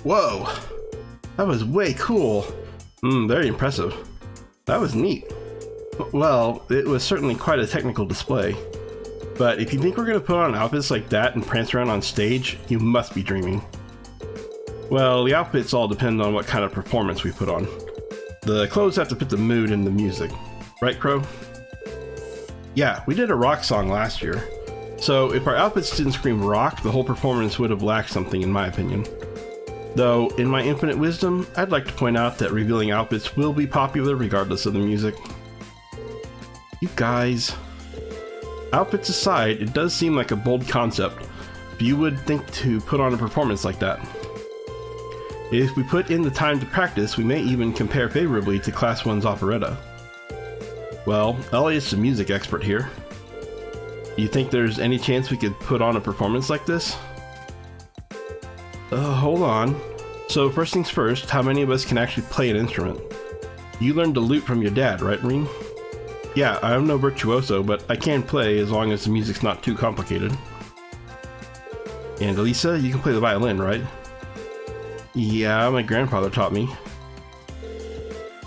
Whoa! That was way cool! Very impressive. That was neat. Well, it was certainly quite a technical display. But if you think we're going to put on outfits like that and prance around on stage, you must be dreaming. Well, the outfits all depend on what kind of performance we put on. The clothes have to fit the mood and the music. Right, Crow? Yeah, we did a rock song last year. So if our outfits didn't scream rock, the whole performance would have lacked something in my opinion. Though, in my infinite wisdom, I'd like to point out that revealing outfits will be popular regardless of the music. You guys. Outfits aside, it does seem like a bold concept, but you would think to put on a performance like that. If we put in the time to practice, we may even compare favorably to Class 1's operetta. Well, Elliot's the music expert here. You think there's any chance we could put on a performance like this? Hold on. So first things first, how many of us can actually play an instrument? You learned the lute from your dad, right, Reen? Yeah, I'm no virtuoso, but I can play as long as the music's not too complicated. And Elisa, you can play the violin, right? Yeah, my grandfather taught me.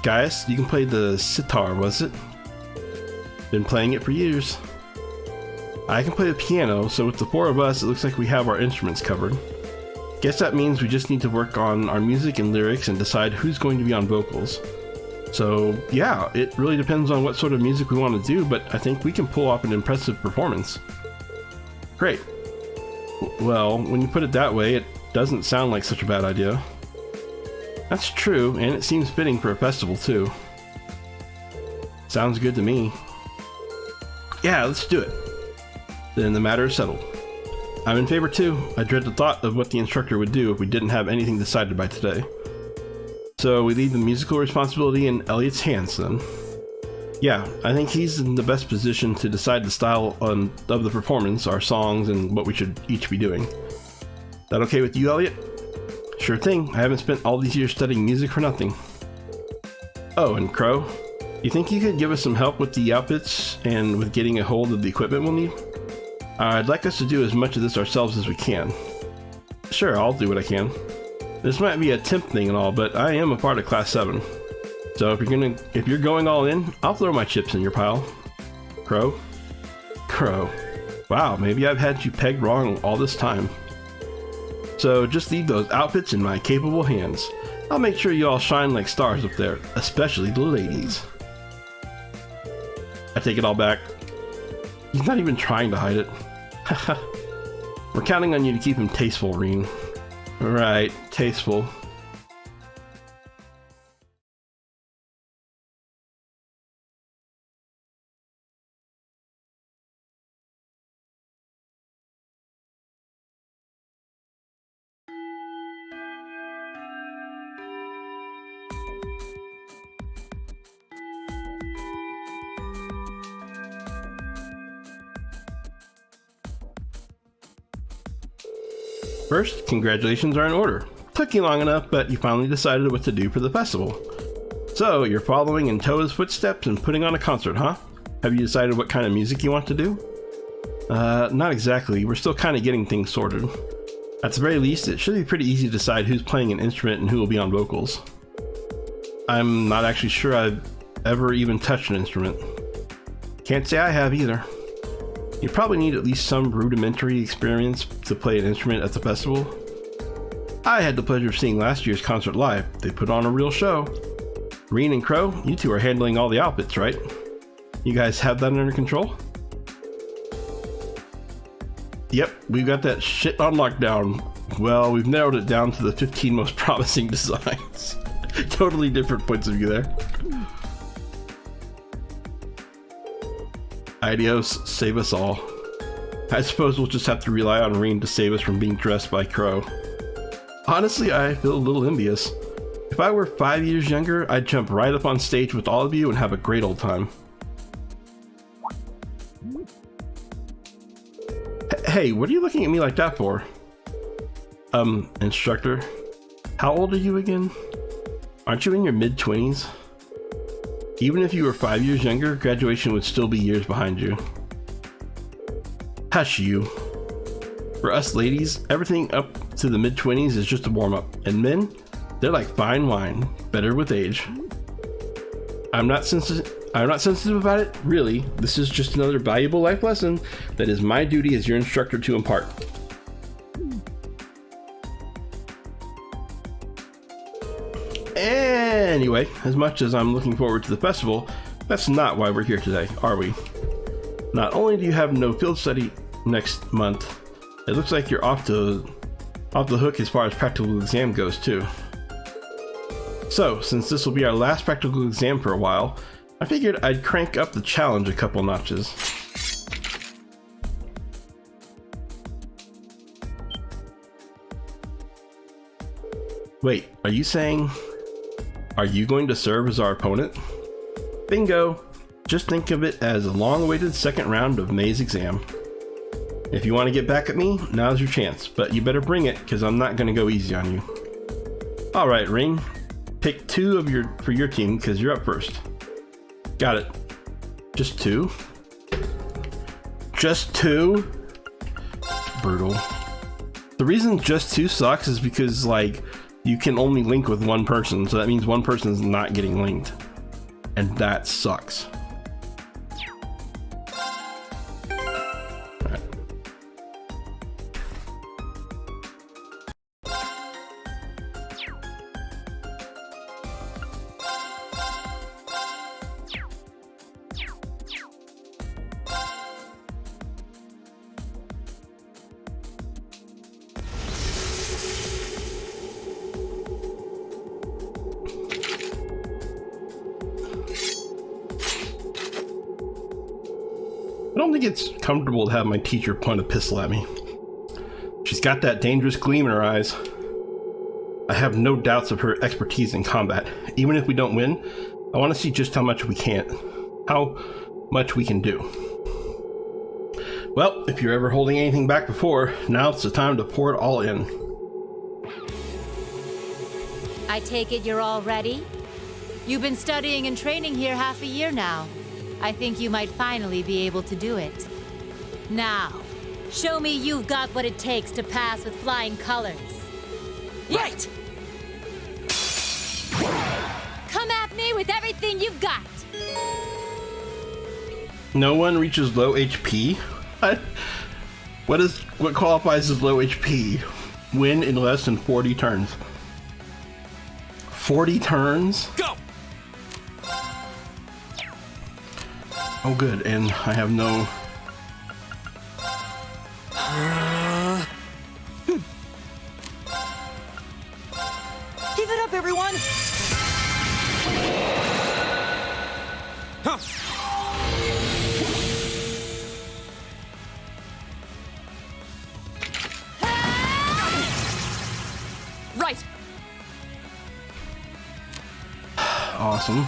Gaius, you can play the sitar, was it? Been playing it for years. I can play the piano, so with the four of us, it looks like we have our instruments covered. Guess that means we just need to work on our music and lyrics and decide who's going to be on vocals. So yeah, it really depends on what sort of music we want to do, but I think we can pull off an impressive performance. Great. Well, when you put it that way, it doesn't sound like such a bad idea. That's true, and it seems fitting for a festival too. Sounds good to me. Yeah, let's do it. Then the matter is settled. I'm in favor too. I dread the thought of what the instructor would do if we didn't have anything decided by today. So we leave the musical responsibility in Elliot's hands then. Yeah, I think he's in the best position to decide the style of the performance, our songs, and what we should each be doing. That okay with you, Elliot? Sure thing. I haven't spent all these years studying music for nothing. Oh, and Crow, you think you could give us some help with the outfits and with getting a hold of the equipment we'll need? I'd like us to do as much of this ourselves as we can. Sure, I'll do what I can. This might be a temp thing and all, but I am a part of Class 7. So if you're going all in, I'll throw my chips in your pile. Crow? Crow. Wow, maybe I've had you pegged wrong all this time. So just leave those outfits in my capable hands. I'll make sure you all shine like stars up there, especially the ladies. I take it all back. He's not even trying to hide it. We're counting on you to keep him tasteful, Reen. Right, tasteful. First, congratulations are in order. Took you long enough, but you finally decided what to do for the festival. So, you're following in Toa's footsteps and putting on a concert, huh? Have you decided what kind of music you want to do? Not exactly. We're still kind of getting things sorted. At the very least, it should be pretty easy to decide who's playing an instrument and who will be on vocals. I'm not actually sure I've ever even touched an instrument. Can't say I have either. You probably need at least some rudimentary experience to play an instrument at the festival. I had the pleasure of seeing last year's concert live. They put on a real show. Reen and Crow, you two are handling all the outfits, right? You guys have that under control? Yep, we've got that shit on lockdown. Well, we've narrowed it down to the 15 most promising designs. Totally different points of view there. Adios, save us all. I suppose we'll just have to rely on Reen to save us from being dressed by Crow. Honestly, I feel a little envious. If I were 5 years younger, I'd jump right up on stage with all of you and have a great old time. Hey, what are you looking at me like that for? Instructor, how old are you again? Aren't you in your mid-20s? Even if you were 5 years younger, graduation would still be years behind you. Hush you. For us ladies, everything up to the mid-20s is just a warm-up. And men, they're like fine wine, better with age. I'm not sensitive about it, really. This is just another valuable life lesson that is my duty as your instructor to impart. Anyway, as much as I'm looking forward to the festival, that's not why we're here today, are we? Not only do you have no field study next month, it looks like you're off the hook as far as practical exam goes too. So, since this will be our last practical exam for a while, I figured I'd crank up the challenge a couple notches. Wait, are you saying, are you going to serve as our opponent? Bingo! Just think of it as a long-awaited second round of May's exam. If you want to get back at me, now's your chance, but you better bring it, because I'm not going to go easy on you. Alright, Ring. Pick 2 for your team, because you're up first. Got it. Just 2? Just 2? Brutal. The reason just 2 sucks is because, like, you can only link with one person, so that means one person is not getting linked. And that sucks. I don't think it's comfortable to have my teacher point a pistol at me. She's got that dangerous gleam in her eyes. I have no doubts of her expertise in combat. Even if we don't win, I want to see just how much we can do. Well, if you're ever holding anything back before, now's the time to pour it all in. I take it you're all ready? You've been studying and training here half a year now. I think you might finally be able to do it. Now, show me you've got what it takes to pass with flying colors. Right! Come at me with everything you've got! No one reaches low HP? What qualifies as low HP? Win in less than 40 turns. 40 turns? Go! Oh good, and I have no... Give it up, everyone! Huh. Right! Awesome.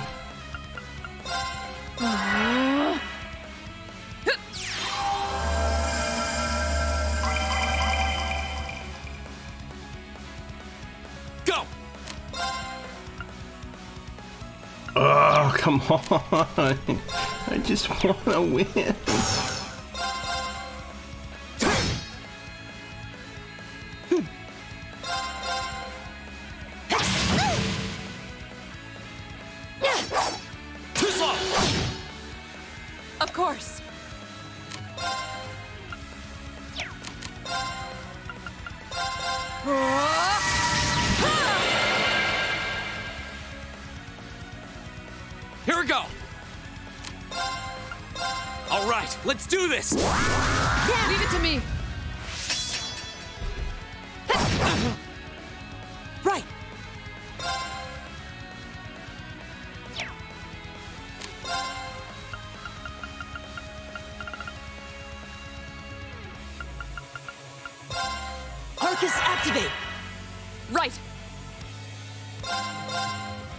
Go! Oh, come on. I just want to win. Too slow! Of course. Here we go! All right, let's do this! Yeah. Leave it to me! Right! Arcus activate! Right!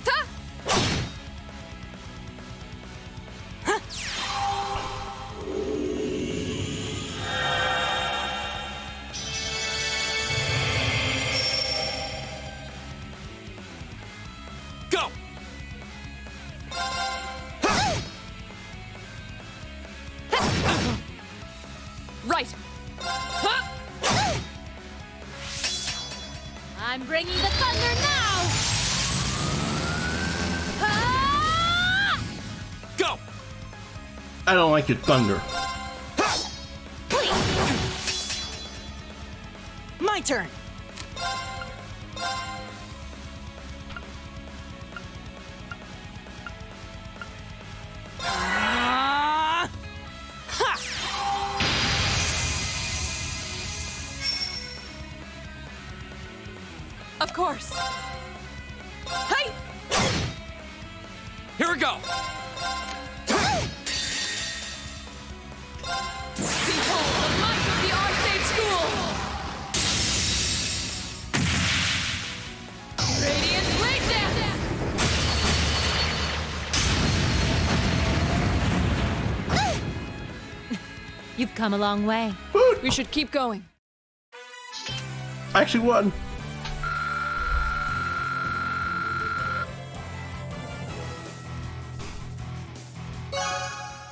Ta! Go! Right! I'm bringing the thunder now! Ah! Go! I don't like your thunder. My turn. Ah! Ha! Of course. Hey! Here we go. Behold the might of the Arcade School! Radiant Blade Dance! You've come a long way. We should keep going. I actually won.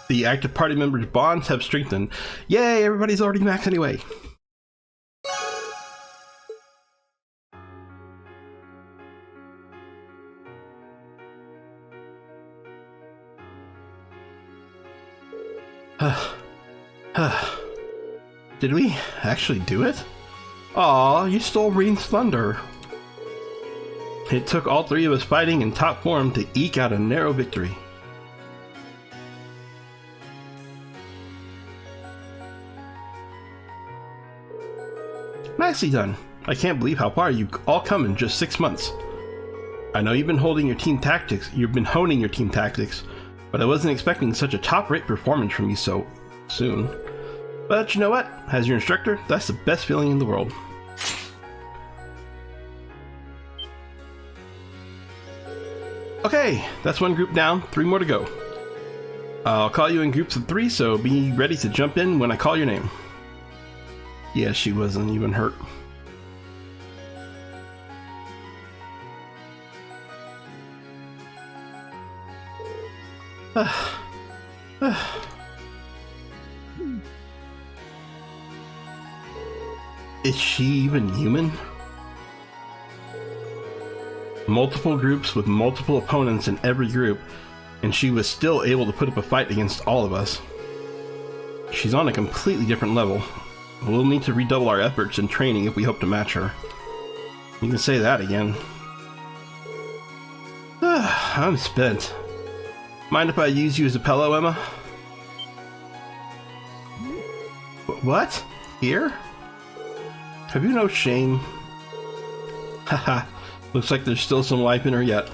The active party members' bonds have strengthened. Yay, everybody's already max anyway. Did we actually do it? Aw, you stole Reen's thunder. It took all three of us fighting in top form to eke out a narrow victory. Nicely done. I can't believe how far you've all come in just 6 months. I know you've been honing your team tactics, but I wasn't expecting such a top-rate performance from you so soon. But you know what? As your instructor, that's the best feeling in the world. Okay, that's one group down, 3 more to go. I'll call you in groups of 3, so be ready to jump in when I call your name. Yeah, she wasn't even hurt. Is she even human? Multiple groups with multiple opponents in every group, and she was still able to put up a fight against all of us. She's on a completely different level. We'll need to redouble our efforts and training if we hope to match her. You can say that again. I'm spent. Mind if I use you as a pillow, Emma? What? Here? Have you no shame? Haha, looks like there's still some life in her yet.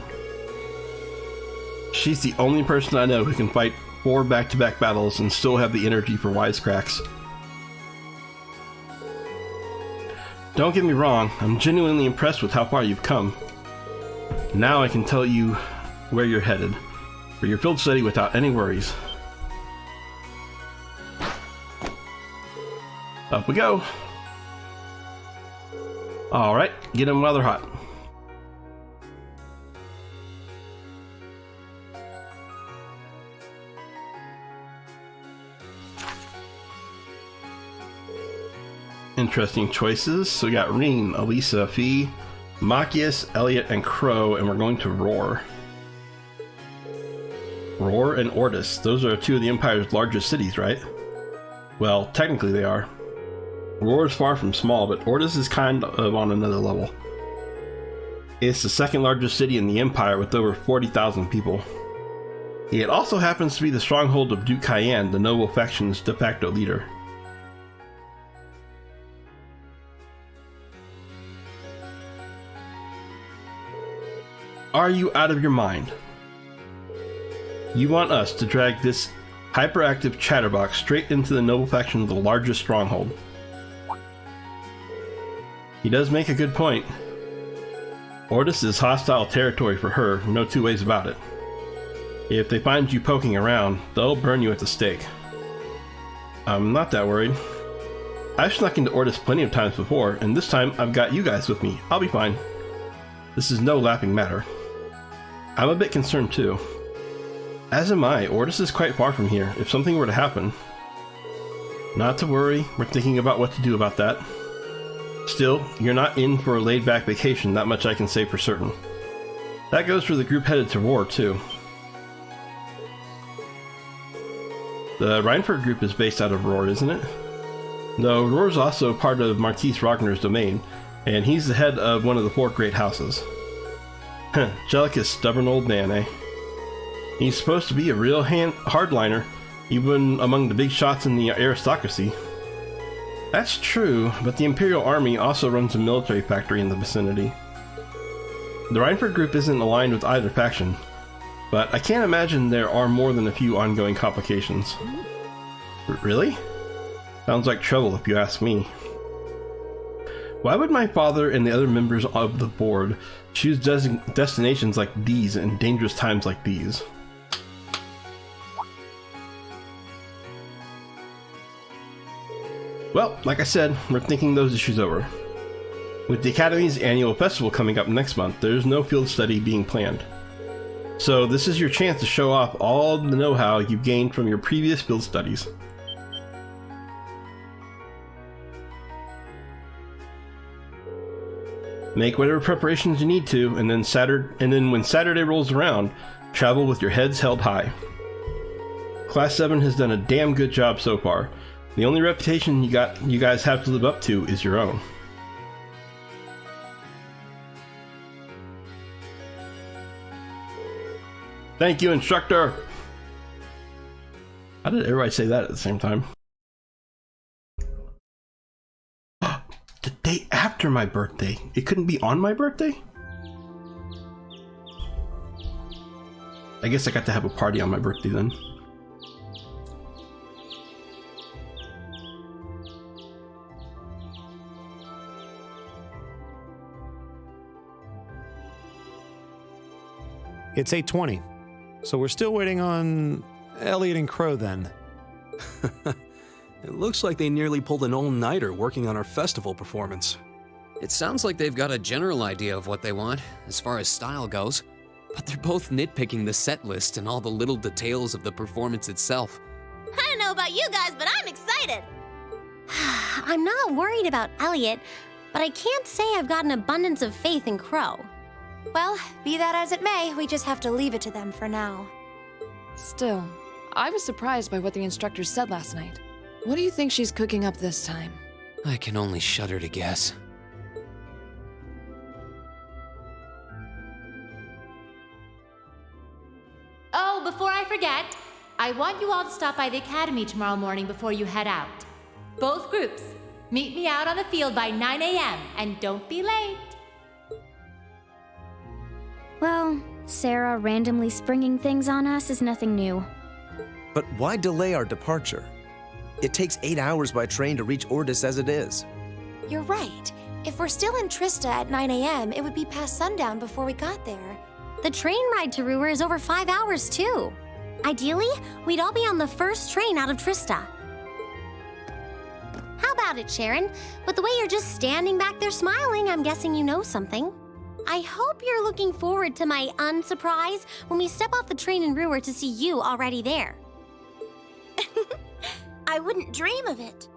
She's the only person I know who can fight 4 back-to-back battles and still have the energy for wisecracks. Don't get me wrong, I'm genuinely impressed with how far you've come. Now I can tell you where you're headed, for your field study without any worries. Up we go! Alright, get them while they're hot. Interesting choices. So we got Reen, Elisa, Fee, Machias, Elliot, and Crow, and we're going to Roar. Roar and Ortis. Those are 2 of the Empire's largest cities, right? Well, technically they are. Roar is far from small, but Ortis is kind of on another level. It's the 2nd largest city in the Empire with over 40,000 people. It also happens to be the stronghold of Duke Cayenne, the noble faction's de facto leader. Are you out of your mind? You want us to drag this hyperactive chatterbox straight into the noble faction of the largest stronghold. He does make a good point. Ortis is hostile territory for her, no 2 ways about it. If they find you poking around, they'll burn you at the stake. I'm not that worried. I've snuck into Ortis plenty of times before, and this time I've got you guys with me. I'll be fine. This is no laughing matter. I'm a bit concerned too. As am I. Ortis is quite far from here, if something were to happen. Not to worry, we're thinking about what to do about that. Still, you're not in for a laid-back vacation, that much I can say for certain. That goes for the group headed to war, too. The Reinford group is based out of Roar, isn't it? Though Roar's also part of Marquise Ragner's domain, and he's the head of one of the 4 great houses. Heh, Jellicoe's stubborn old man, eh? He's supposed to be a real hardliner, even among the big shots in the aristocracy. That's true, but the Imperial Army also runs a military factory in the vicinity. The Reinford group isn't aligned with either faction, but I can't imagine there are more than a few ongoing complications. Really? Sounds like trouble if you ask me. Why would my father and the other members of the board choose destinations like these in dangerous times like these? Well, like I said, we're thinking those issues over. With the Academy's annual festival coming up next month, there's no field study being planned. So this is your chance to show off all the know-how you've gained from your previous field studies. Make whatever preparations you need to, and then when Saturday rolls around, travel with your heads held high. Class 7 has done a damn good job so far. The only reputation you guys have to live up to is your own. Thank you, instructor! How did everybody say that at the same time? The day after my birthday. It couldn't be on my birthday? I guess I got to have a party on my birthday then. It's 8:20, so we're still waiting on Elliot and Crow then. It looks like they nearly pulled an all-nighter working on our festival performance. It sounds like they've got a general idea of what they want, as far as style goes. But they're both nitpicking the set list and all the little details of the performance itself. I don't know about you guys, but I'm excited. I'm not worried about Elliot, but I can't say I've got an abundance of faith in Crow. Well, be that as it may, we just have to leave it to them for now. Still, I was surprised by what the instructor said last night. What do you think she's cooking up this time? I can only shudder to guess. Oh, before I forget, I want you all to stop by the Academy tomorrow morning before you head out. Both groups, meet me out on the field by 9 a.m. and don't be late. Well, Sarah randomly springing things on us is nothing new. But why delay our departure? It takes 8 hours by train to reach Ordis as it is. You're right. If we're still in Trista at 9 a.m., it would be past sundown before we got there. The train ride to Ruhr is over 5 hours, too. Ideally, we'd all be on the first train out of Trista. How about it, Sharon? With the way you're just standing back there smiling, I'm guessing you know something. I hope you're looking forward to my unsurprise when we step off the train in Ruhr to see you already there. I wouldn't dream of it.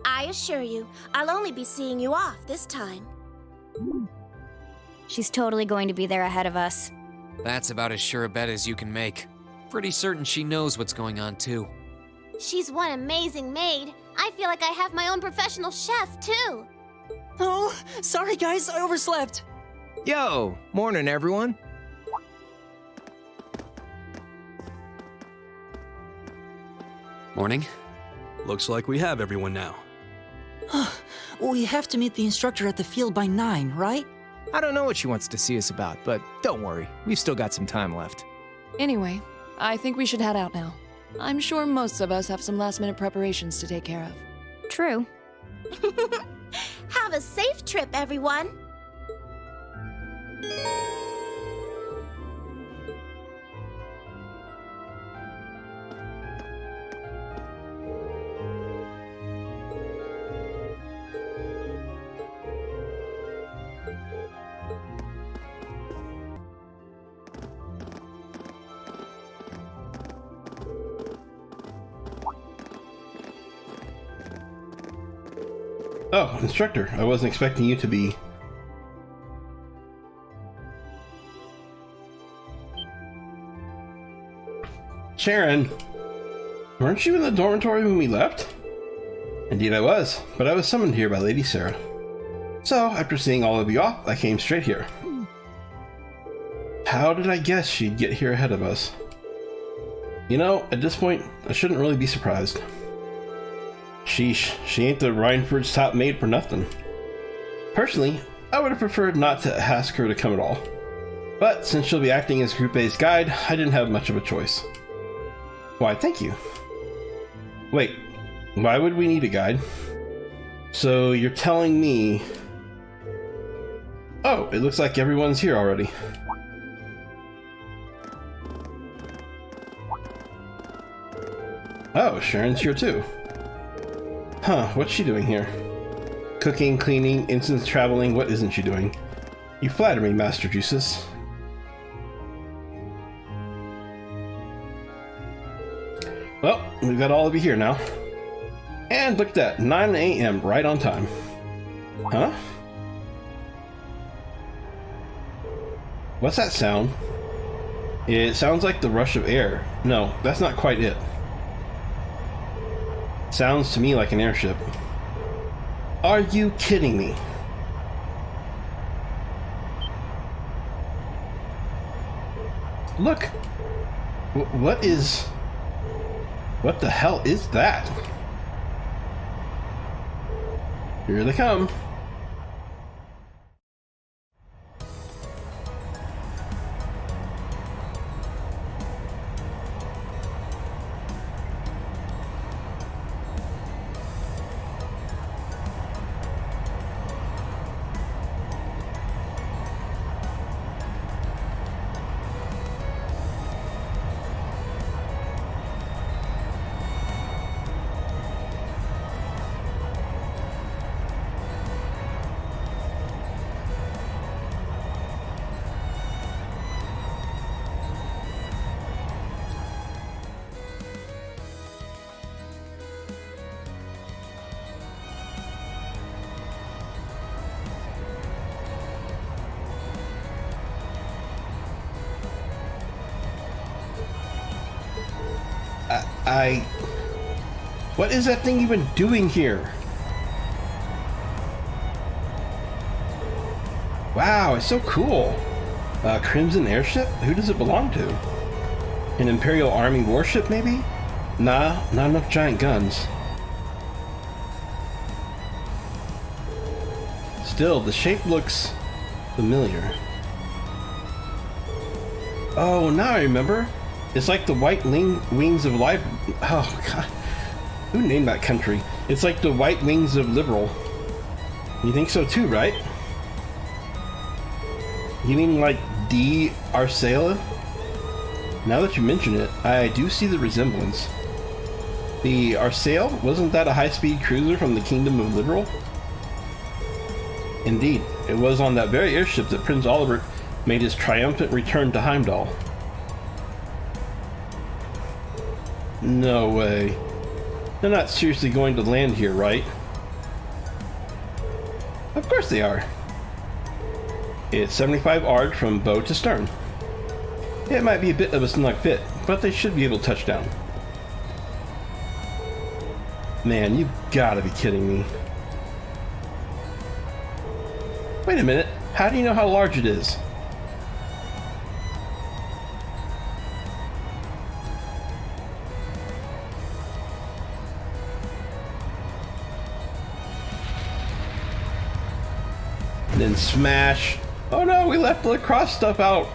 I assure you, I'll only be seeing you off this time. She's totally going to be there ahead of us. That's about as sure a bet as you can make. Pretty certain she knows what's going on, too. She's one amazing maid. I feel like I have my own professional chef, too. Oh, sorry guys, I overslept. Yo, morning everyone. Morning. Looks like we have everyone now. We have to meet the instructor at the field by 9, right? I don't know what she wants to see us about, but don't worry, we've still got some time left. Anyway, I think we should head out now. I'm sure most of us have some last-minute preparations to take care of. True. Have a safe trip, everyone. Oh, instructor, I wasn't expecting you to be... Sharon! Weren't you in the dormitory when we left? Indeed I was, but I was summoned here by Lady Sarah. So, after seeing all of you off, I came straight here. How did I guess she'd get here ahead of us? You know, at this point, I shouldn't really be surprised. Sheesh, she ain't the Rhineford's top maid for nothing. Personally, I would have preferred not to ask her to come at all. But since she'll be acting as Group A's guide, I didn't have much of a choice. Why, thank you. Wait, why would we need a guide? So you're telling me... Oh, it looks like everyone's here already. Oh, Sharon's here too. Huh, what's she doing here? Cooking, cleaning, instance traveling, what isn't she doing? You flatter me, Master Juices. Well, we've got all of you here now. And look at that, 9 a.m. right on time. Huh? What's that sound? It sounds like the rush of air. No, that's not quite it. Sounds to me like an airship. Are you kidding me? Look! What the hell is that? Here they come. What is that thing even doing here? Wow, it's so cool. Crimson airship? Who does it belong to? An Imperial Army warship, maybe? Nah, not enough giant guns. Still, the shape looks familiar. Oh, now I remember. It's like the white wings of life. Oh, God. Who named that country? It's like the white wings of liberal. You think so too, right? You mean like the Arcela? Now that you mention it, I do see the resemblance. The Arcela? Wasn't that a high-speed cruiser from the Kingdom of Liberal? Indeed, it was on that very airship that Prince Oliver made his triumphant return to Heimdall. No way. They're not seriously going to land here, right? Of course they are. It's 75 ARD from bow to stern. It might be a bit of a snug fit, but they should be able to touch down. Man, you've gotta be kidding me. Wait a minute, how do you know how large it is? Then smash. Oh no, we left the lacrosse stuff out.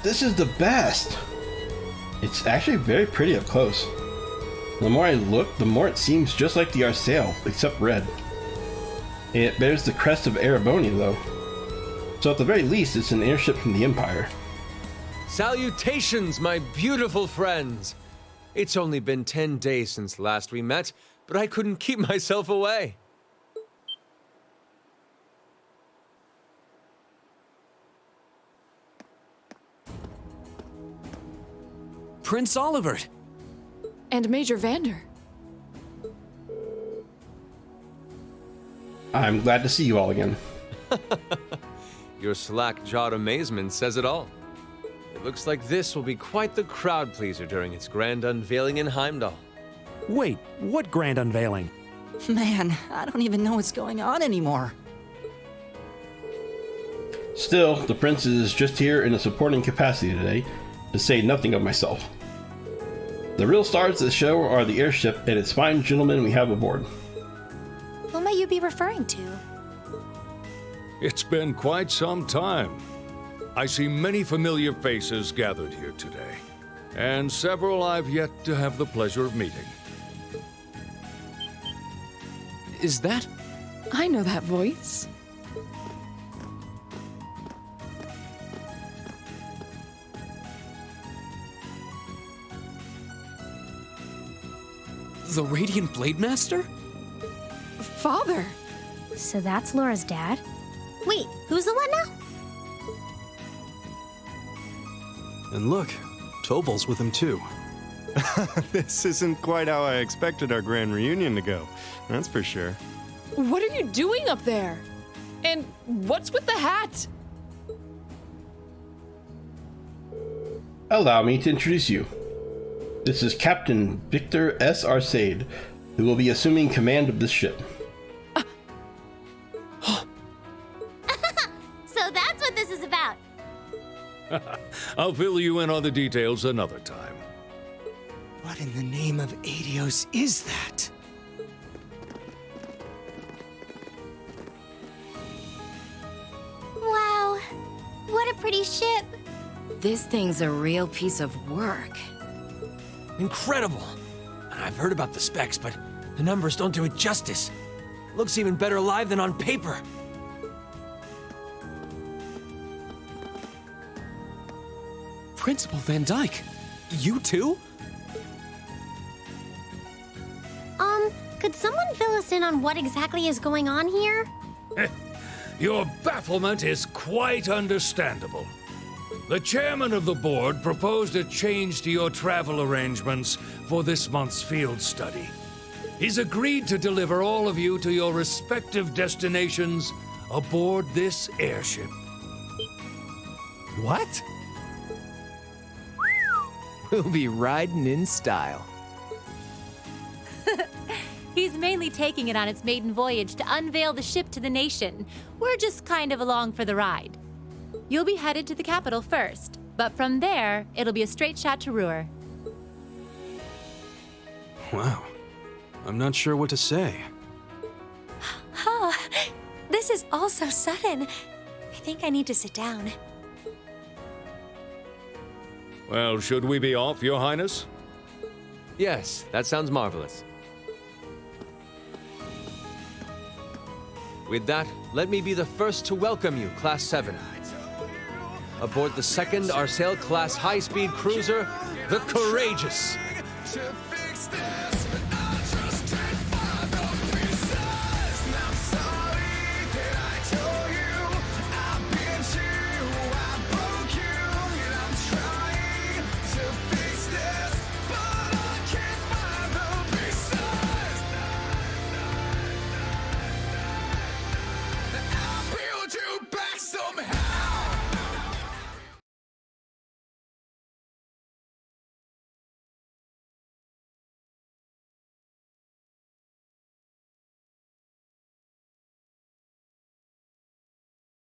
This is the best! It's actually very pretty up close. The more I look, the more it seems just like the Arcela, except red. It bears the crest of Ereboni though. So at the very least, it's an airship from the Empire. Salutations, my beautiful friends! It's only been 10 days since last we met, but I couldn't keep myself away. Prince Olivert! And Major Vander. I'm glad to see you all again. Your slack-jawed amazement says it all. It looks like this will be quite the crowd pleaser during its grand unveiling in Heimdall. Wait, what grand unveiling? Man, I don't even know what's going on anymore. Still, the prince is just here in a supporting capacity today, to say nothing of myself. The real stars of the show are the airship and its fine gentlemen we have aboard. Who might you be referring to? It's been quite some time. I see many familiar faces gathered here today, and several I've yet to have the pleasure of meeting. Is that? I know that voice. The Radiant Blade Master? Father! So that's Laura's dad? Wait, who's the what now? And look, Toval's with him too. This isn't quite how I expected our grand reunion to go, that's for sure. What are you doing up there? And what's with the hat? Allow me to introduce you. This is Captain Victor S. Arcade, who will be assuming command of this ship. So that's what this is about. I'll fill you in on the details another time. What in the name of Adios is that? Wow, what a pretty ship. This thing's a real piece of work. Incredible! I've heard about the specs, but the numbers don't do it justice. Looks even better live than on paper. Principal Van Dyke, you too? Could someone fill us in on what exactly is going on here? Your bafflement is quite understandable. The chairman of the board proposed a change to your travel arrangements for this month's field study. He's agreed to deliver all of you to your respective destinations aboard this airship. What? We'll be riding in style. He's mainly taking it on its maiden voyage to unveil the ship to the nation. We're just kind of along for the ride. You'll be headed to the capital first, but from there, it'll be a straight shot to Ruhr. Wow. I'm not sure what to say. Huh. This is all so sudden. I think I need to sit down. Well, should we be off, Your Highness? Yes, that sounds marvelous. With that, let me be the first to welcome you, Class 7. Aboard the second Arsail-class high-speed cruiser, the Courageous.